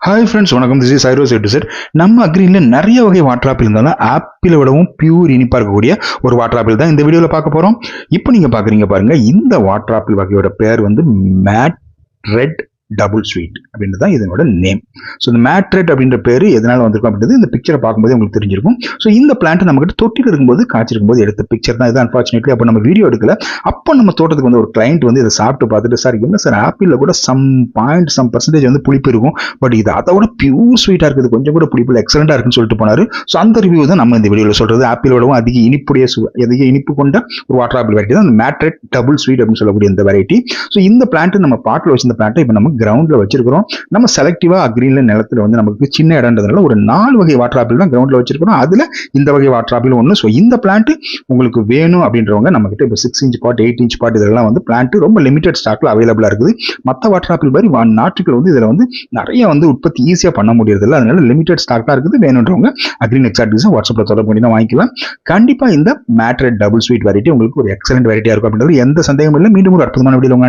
Hi friends, வணக்கம். This is சைரோஸ் எட்டு sir. நம்ம அக்ரீனில் நிறைய வகை வாட்டர் ஆப்பிள் இருந்தாலும் ஆப்பிளை விடவும் பியூர் இனிப்பாக இருக்கக்கூடிய ஒரு வாட்டர் ஆப்பிள் தான் இந்த வீடியோவில் பார்க்க போகிறோம். இப்போ நீங்கள் பார்க்குறீங்க பாருங்கள், இந்த வாட்டர் ஆப்பிள் வகையோட பேர் வந்து மேட் ரெட் டபுள் ஸ்வீட் அப்படின்றது தான் இதனோட நேம். ஸோ இந்த மேட் ரெட் அப்படின்ற பேர் எதனால வந்திருக்கும் அப்படின்றது இந்த பிக்சரை பார்க்கும்போது உங்களுக்கு தெரிஞ்சிருக்கும். ஸோ இந்த பிளான்ட் நம்மகிட்ட தொட்டில் இருக்கும்போது காய்ச்சிருக்கும்போது எடுத்த பிக்சர் தான் இது. அன்ஃபார்ச்சுனேட்லி அப்போ நம்ம வீடியோ எடுக்கல. அப்போ நம்ம தோட்டத்துக்கு வந்து ஒரு கிளைண்ட் வந்து இதை சாப்பிட்டு பார்த்துட்டு, சார் என்ன சார் ஆப்பிளில் கூட சம் பர்சன்டேஜ் வந்து புளிப்பு இருக்கும், பட் இது அதை விட பியூர் ஸ்வீட்டாக இருக்குது, கொஞ்சம் கூட புளிப்பு எக்ஸலண்டாக இருக்குன்னு சொல்லிட்டு போனார். ஸோ அந்த ரிவ்யூ தான் நம்ம இந்த வீடியோவில் சொல்கிறது. ஆப்பிளோடவும் அதிக இனிப்பு கொண்ட ஒரு வாட்டர் ஆப்பிள் வெரைட்டி தான் இந்த மேட் ரெட் டபுள் ஸ்வீட் அப்படின்னு சொல்லக்கூடிய இந்த வெரைட்டி. ஸோ இந்த பிளான்ட் நம்ம பாட்டில் வச்சு இந்த பிளான்ட்டை இப்போ நம்ம கிரவுண்ட்ல வச்சிருக்கிறோம். நம்ம செலக்டிவா அக்ரீன்ல நிலத்துல வந்து நமக்கு சின்ன இடம்ன்றதுனால ஒரு 4 வகை வாட்டர் ஆப்பிள் தான் கிரவுண்ட்ல வச்சிருக்கிறோம். அதுல இந்த வகை வாட்டர் ஆப்பிள் ஒன்று. ஸோ இந்த பிளான்ட் உங்களுக்கு வேணும் அப்படின்றவங்க நம்ம கிட்ட இப்போ 6 இன்ச் பாட், 8 இன்ச் பாட் இதெல்லாம் வந்து பிளான்ட் ரொம்ப லிமிடெட் ஸ்டாக்ல அவைலபிளா இருக்குது. மற்ற வாட்டர் ஆப்பிள் மாதிரி நாட்டுகள் வந்து இதுல வந்து நிறைய வந்து உற்பத்தி ஈஸியா பண்ண முடியறது இல்லை. அதனால லிமிடெட் ஸ்டாக் தான் இருக்குது. வேணுன்றவங்க அக்ரீன் எக்ஸாக்டிஸும் வாட்ஸ்அப்ல தொடர்பு பண்ணி வாங்கிக்கலாம். கண்டிப்பா இந்த mat red double sweet variety உங்களுக்கு ஒரு எக்ஸலண்ட் வெரைட்டியா இருக்கும் அப்படின்றது எந்த சந்தேகமும் இல்லை. மீண்டும் ஒரு அற்புதமான வீடியோ